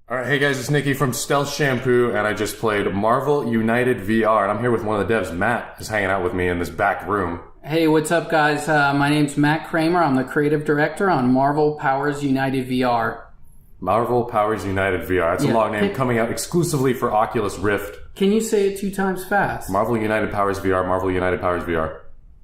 Alright, hey guys, it's Nikki from StealthShampoo, and I just played Marvel United VR, and I'm here with one of the devs. Matt is hanging out with me in this back room. Hey, what's up guys? My name's Matt Cramer. I'm the creative director on Marvel Powers United VR. Marvel Powers United VR. That's a long name, coming out exclusively for Oculus Rift. Can you say it 2 times fast? Marvel United Powers VR, Marvel United Powers VR.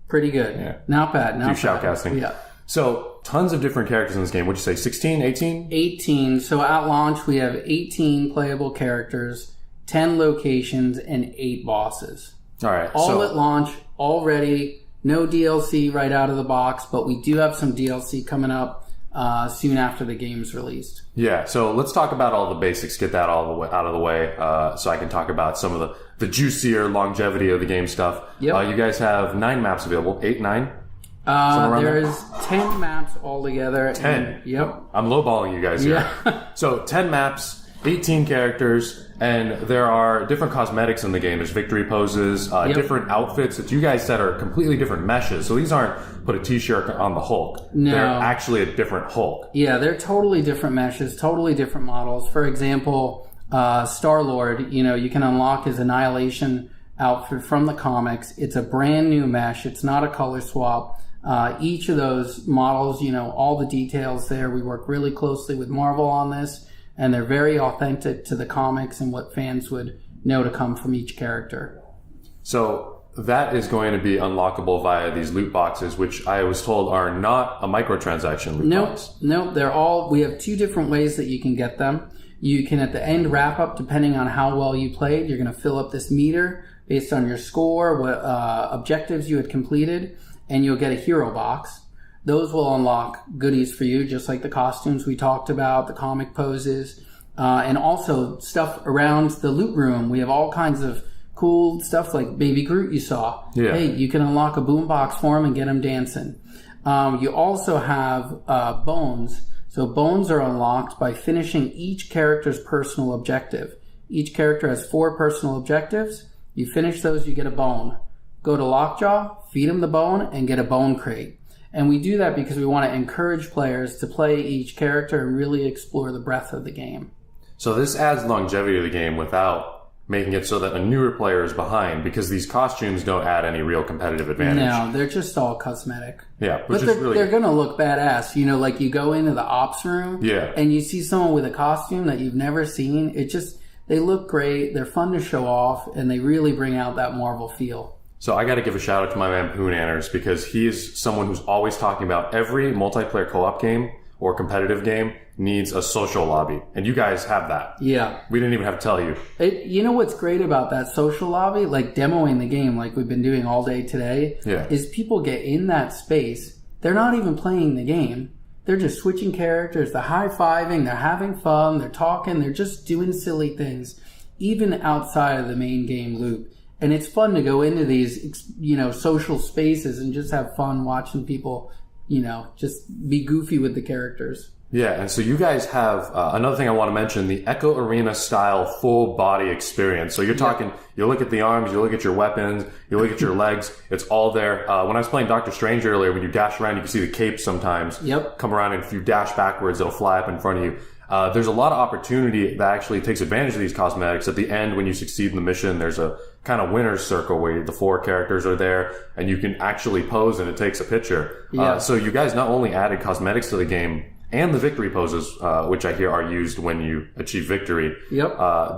Pretty good. Yeah. Not bad, not bad. Shoutcasting. Yeah. So, tons of different characters in this game. What'd you say, 16, 18? 18. So at launch, we have 18 playable characters, 10 locations, and 8 bosses. Alright, All at launch, all ready. No DLC right out of the box, but we do have some DLC coming up soon after the game's released. Yeah, so let's talk about all the basics, get that all the way out of the way, so I can talk about some of the juicier longevity of the game stuff. Yep. You guys have 9 maps available, 8, 9? There's 10 maps altogether. 10? Yep. I'm lowballing you guys here. Yeah. So 10 maps, 18 characters, and there are different cosmetics in the game. There's victory poses, different outfits that you guys said are completely different meshes. So these aren't put a t-shirt on the Hulk. No. They're actually a different Hulk. Yeah, they're totally different meshes, totally different models. For example, Star-Lord, you can unlock his Annihilation outfit from the comics. It's a brand new mesh. It's not a color swap. Each of those models, all the details there. We work really closely with Marvel on this, and they're very authentic to the comics and what fans would know to come from each character. So that is going to be unlockable via these loot boxes, which I was told are not a microtransaction loot box. Nope, we have 2 different ways that you can get them. You can at the end wrap up, depending on how well you played. You're going to fill up this meter based on your score, what objectives you had completed, and you'll get a hero box. Those will unlock goodies for you, just like the costumes we talked about, the comic poses, and also stuff around the loot room. We have all kinds of cool stuff like Baby Groot you saw. Yeah. Hey, you can unlock a boombox for him and get him dancing. You also have bones. So bones are unlocked by finishing each character's personal objective. Each character has 4 personal objectives. You finish those, you get a bone. Go to Lockjaw, feed him the bone, and get a bone crate. And we do that because we want to encourage players to play each character and really explore the breadth of the game. So this adds longevity to the game without making it so that a newer player is behind, because these costumes don't add any real competitive advantage. No, they're just all cosmetic. Yeah, but they're going to look badass. Like you go into the ops room and you see someone with a costume that you've never seen. They look great, they're fun to show off, and they really bring out that Marvel feel. So I got to give a shout out to my man Poonanners, because he is someone who's always talking about every multiplayer co-op game or competitive game needs a social lobby. And you guys have that. Yeah. We didn't even have to tell you. You know what's great about that social lobby? Like demoing the game like we've been doing all day today. Yeah. Is people get in that space. They're not even playing the game. They're just switching characters. They're high-fiving. They're having fun. They're talking. They're just doing silly things, even outside of the main game loop. And it's fun to go into these, social spaces and just have fun watching people, just be goofy with the characters. Yeah, and so you guys have, another thing I want to mention, the Echo Arena style full body experience. So you're talking, you look at the arms, you look at your weapons, you look at your legs, it's all there. When I was playing Doctor Strange earlier, when you dash around, you can see the cape sometimes come around, and if you dash backwards, it'll fly up in front of you. There's a lot of opportunity that actually takes advantage of these cosmetics. At the end, when you succeed in the mission, there's a kind of winner's circle where the 4 characters are there and you can actually pose and it takes a picture. So you guys not only added cosmetics to the game and the victory poses, which I hear are used when you achieve victory.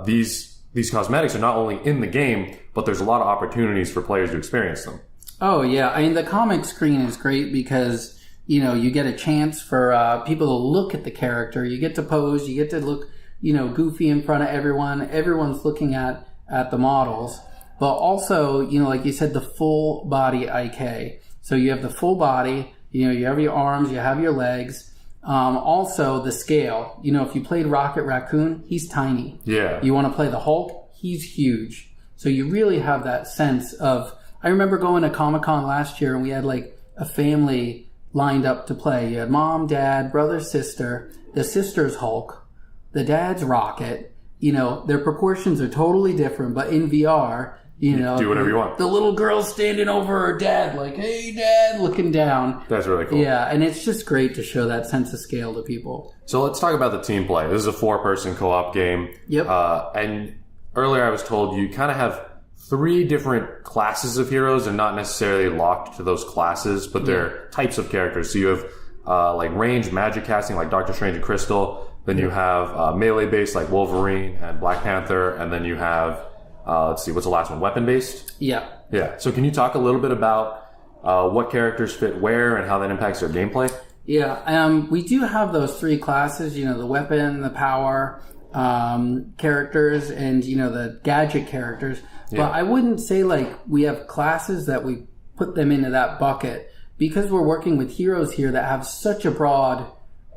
These cosmetics are not only in the game, but there's a lot of opportunities for players to experience them. Oh, yeah. I mean, the comic screen is great because you get a chance for people to look at the character. You get to pose. You get to look, goofy in front of everyone. Everyone's looking at the models. But also, like you said, the full body IK. So you have the full body. You have your arms. You have your legs. Also, the scale. If you played Rocket Raccoon, he's tiny. Yeah. You want to play the Hulk? He's huge. So you really have that sense of... I remember going to Comic-Con last year and we had like a family lined up to play. You had mom, dad, brother, sister. The sister's Hulk. The dad's Rocket. Their proportions are totally different, but in VR, You know, do whatever you want. The little girl standing over her dad, like, hey, Dad, looking down. That's really cool. Yeah, and it's just great to show that sense of scale to people. So let's talk about the team play. This is a 4-person co-op game. Yep. And earlier I was told you kind of have 3 different classes of heroes and not necessarily locked to those classes, but they're types of characters. So you have like ranged magic casting like Doctor Strange and Crystal. Then you have melee-based like Wolverine and Black Panther. And then you have... let's see, what's the last one? Weapon-based? Yeah. Yeah. So can you talk a little bit about what characters fit where and how that impacts their gameplay? Yeah. We do have those 3 classes, you know, the weapon, the power characters, and, you know, the gadget characters. Yeah. But I wouldn't say, like, we have classes that we put them into that bucket because we're working with heroes here that have such a broad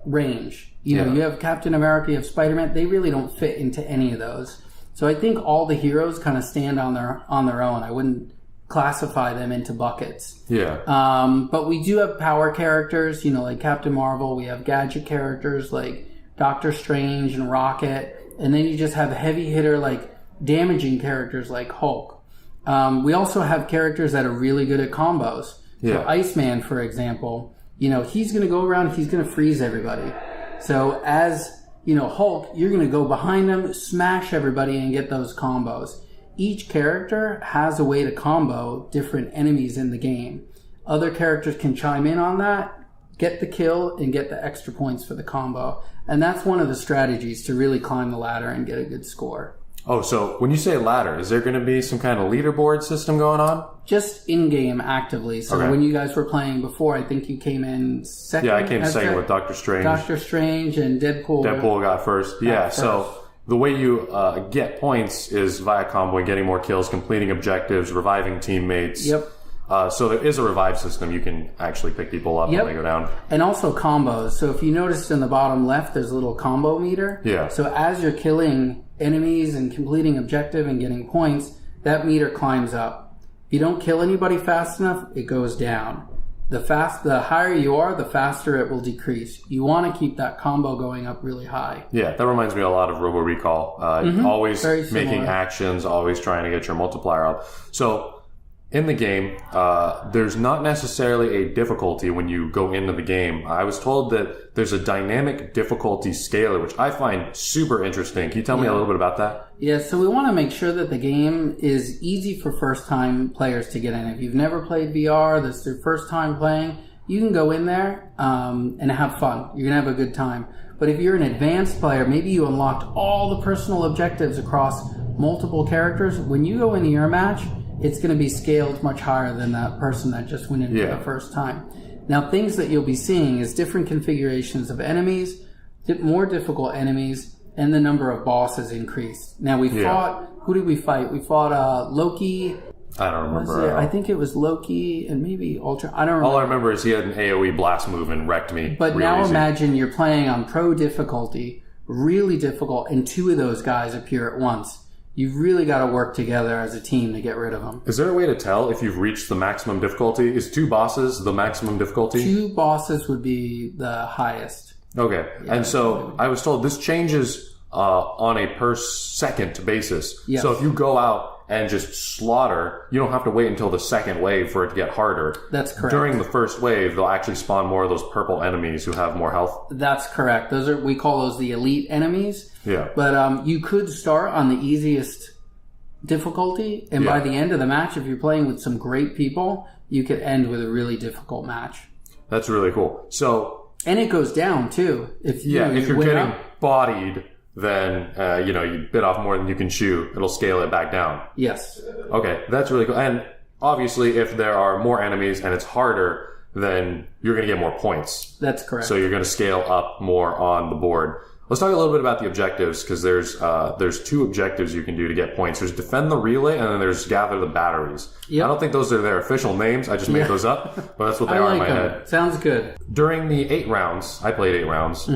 range. You know, you have Captain America, you have Spider-Man. They really don't fit into any of those. So I think all the heroes kind of stand on their own. I wouldn't classify them into buckets. Yeah. But we do have power characters, you know, like Captain Marvel. We have gadget characters like Doctor Strange and Rocket. And then you just have heavy hitter, like damaging characters like Hulk. We also have characters that are really good at combos. Yeah. So Iceman, for example, you know, he's going to go around, he's going to freeze everybody. So as... you know, Hulk, you're going to go behind him, smash everybody, and get those combos. Each character has a way to combo different enemies in the game. Other characters can chime in on that, get the kill, and get the extra points for the combo. And that's one of the strategies to really climb the ladder and get a good score. Oh, so when you say ladder, is there going to be some kind of leaderboard system going on? Just in-game actively. So when you guys were playing before, I think you came in second. Yeah, I came second with Doctor Strange. Doctor Strange and Deadpool. Deadpool got first. Yeah, so the way you get points is via comboing, getting more kills, completing objectives, reviving teammates. Yep. So there is a revive system. You can actually pick people up when they go down. And also combos. So if you noticed in the bottom left, there's a little combo meter. Yeah. So as you're killing enemies and completing objective and getting points, that meter climbs up. If you don't kill anybody fast enough, it goes down. The higher you are, the faster it will decrease. You want to keep that combo going up really high. Yeah, that reminds me a lot of Robo Recall. Always making actions, always trying to get your multiplier up. So in the game, there's not necessarily a difficulty when you go into the game. I was told that there's a dynamic difficulty scaler, which I find super interesting. Can you tell me a little bit about that? Yeah, so we want to make sure that the game is easy for first-time players to get in. If you've never played VR, this is your first time playing, you can go in there and have fun. You're going to have a good time. But if you're an advanced player, maybe you unlocked all the personal objectives across multiple characters. When you go into your match, it's going to be scaled much higher than that person that just went in for the first time. Now, things that you'll be seeing is different configurations of enemies, more difficult enemies, and the number of bosses increased. Now, we fought... Who did we fight? We fought Loki... I don't remember. I think it was Loki and maybe Ultra... I don't remember. All I remember is he had an AoE blast move and wrecked me. But now imagine you're playing on pro difficulty, really difficult, and 2 of those guys appear at once. You've really got to work together as a team to get rid of them. Is there a way to tell if you've reached the maximum difficulty? Is 2 bosses the maximum difficulty? 2 bosses would be the highest. Okay. Yeah, and so I was told this changes on a per second basis. Yes. So if you go out and just slaughter, you don't have to wait until the second wave for it to get harder. That's correct. During the first wave, they'll actually spawn more of those purple enemies who have more health. That's correct. We call those the elite enemies. Yeah. But you could start on the easiest difficulty, and by the end of the match, if you're playing with some great people, you could end with a really difficult match. That's really cool. So, and it goes down too. If you're getting bodied, then you bit off more than you can chew. It'll scale it back down. Yes. Okay, that's really cool. And obviously, if there are more enemies and it's harder, then you're going to get more points. That's correct. So you're going to scale up more on the board. Let's talk a little bit about the objectives, because there's 2 objectives you can do to get points. There's defend the relay, and then there's gather the batteries. Yep. I don't think those are their official names. I just made those up, but that's what they are in my head. Sounds good. During the 8 rounds, I played 8 rounds.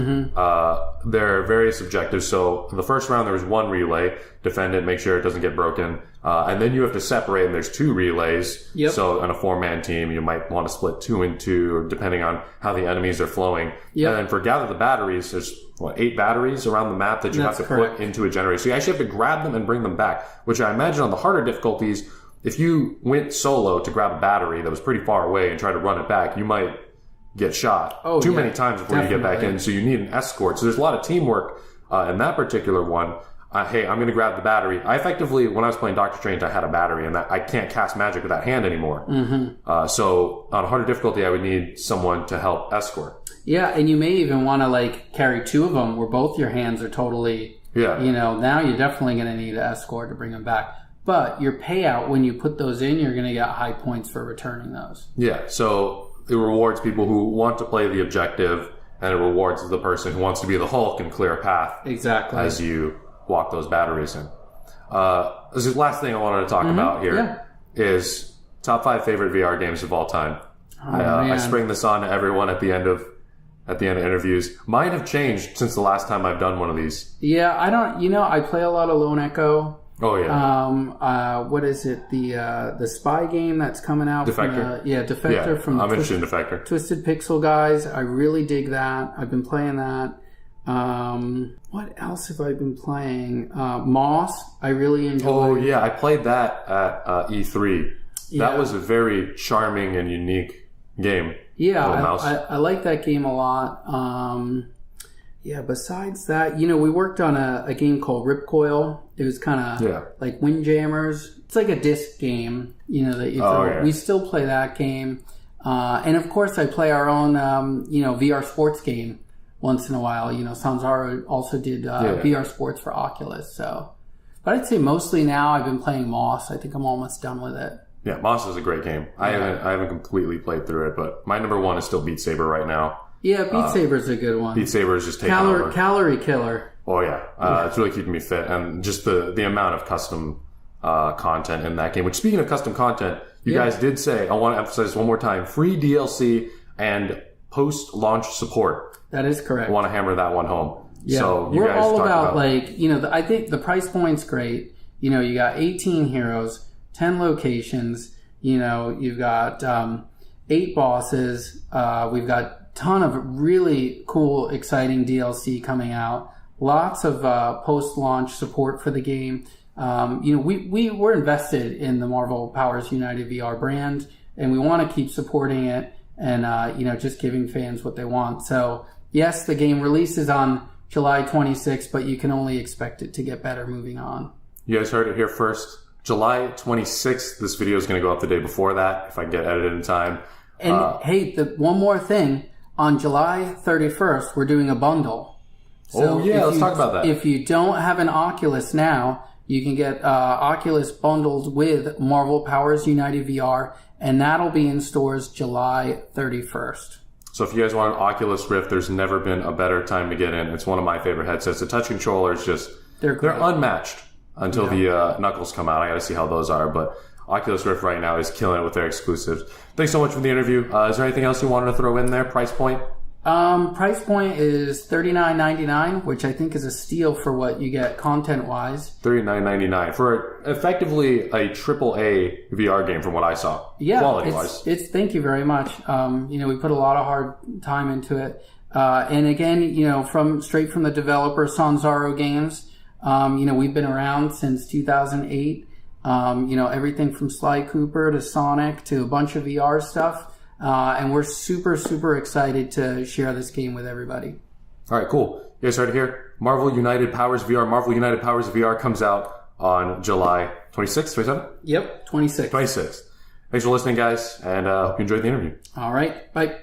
there are various objectives. So in the first round, there was one relay, defend it, make sure it doesn't get broken. And then you have to separate, and there's 2 relays. Yep. So in a 4-man team, you might want to split 2 and 2, or depending on how the enemies are flowing. Yep. And then for gather the batteries, there's 8 batteries around the map that you have to put into a generator. So you actually have to grab them and bring them back, which I imagine on the harder difficulties, if you went solo to grab a battery that was pretty far away and try to run it back, you might get shot too many times before you get back in. So you need an escort. So there's a lot of teamwork in that particular one. Hey, I'm going to grab the battery. I effectively, when I was playing Doctor Strange, I had a battery, and I can't cast magic with that hand anymore. So on harder difficulty, I would need someone to help escort. Yeah, and you may even want to like carry 2 of them where both your hands are totally, now you're definitely going to need an escort to bring them back. But your payout, when you put those in, you're going to get high points for returning those. Yeah, so it rewards people who want to play the objective, and it rewards the person who wants to be the Hulk and clear a path. Exactly. As you walk those batteries in. This is the last thing I wanted to talk about here is top 5 favorite VR games of all time. I spring this on to everyone at the end of interviews. Mine have changed since the last time I've done one of these. Yeah, I play a lot of Lone Echo. Oh yeah. What is it? The spy game that's coming out. Defector. Defector from I'm interested in Defector. Twisted Pixel guys. I really dig that. I've been playing that. What else have I been playing? Moss. I really enjoy. Oh yeah, I played that at E3. That was a very charming and unique game. Yeah, I like that game a lot. Besides that, we worked on a game called Ripcoil. It was kind of like Windjammers. It's like a disc game, that you throw. Yeah. We still play that game. And of course, I play our own, VR sports game once in a while. Sanzaru also did VR sports for Oculus. So, but I'd say mostly now I've been playing Moss. I think I'm almost done with it. Yeah, Moss is a great game. I haven't completely played through it, but my number 1 is still Beat Saber right now. Yeah, Beat Saber's a good one. Beat Saber is just taking over. Calorie killer. Oh yeah, it's really keeping me fit, and just the amount of custom content in that game. Which, speaking of custom content, you guys did say, I want to emphasize one more time, free DLC and post-launch support. That is correct. I want to hammer that one home. Yeah, so we're all about I think the price point's great. You got 18 heroes, 10 locations. You've got 8 bosses. We've got ton of really cool, exciting DLC coming out. Lots of post-launch support for the game. We're invested in the Marvel Powers United VR brand, and we want to keep supporting it and just giving fans what they want. So yes, the game releases on July 26th, but you can only expect it to get better moving on. You guys heard it here first. July 26th. This video is going to go up the day before that if I can get edited in time. And hey, one more thing. On July 31st, we're doing a bundle. So let's talk about that. If you don't have an Oculus now, you can get Oculus bundled with Marvel Powers United VR, and that'll be in stores July 31st. So if you guys want an Oculus Rift, there's never been a better time to get in. It's one of my favorite headsets. The touch controller is just, they're unmatched until the Knuckles come out. I got to see how those are, but Oculus Rift right now is killing it with their exclusives. Thanks so much for the interview. Is there anything else you wanted to throw in there? Price point? Price point is $39.99, which I think is a steal for what you get content-wise. $39.99 for effectively a AAA VR game from what I saw. Yeah, quality-wise. It's thank you very much. We put a lot of hard time into it. And again, straight from the developer Sanzaru Games. We've been around since 2008. Everything from Sly Cooper to Sonic to a bunch of VR stuff. And we're super, super excited to share this game with everybody. All right, cool. You guys heard it here. Marvel United Powers VR. Marvel United Powers VR comes out on July 26th, 27th? Yep, 26th. 26th. Thanks for listening, guys, and hope you enjoyed the interview. All right, bye.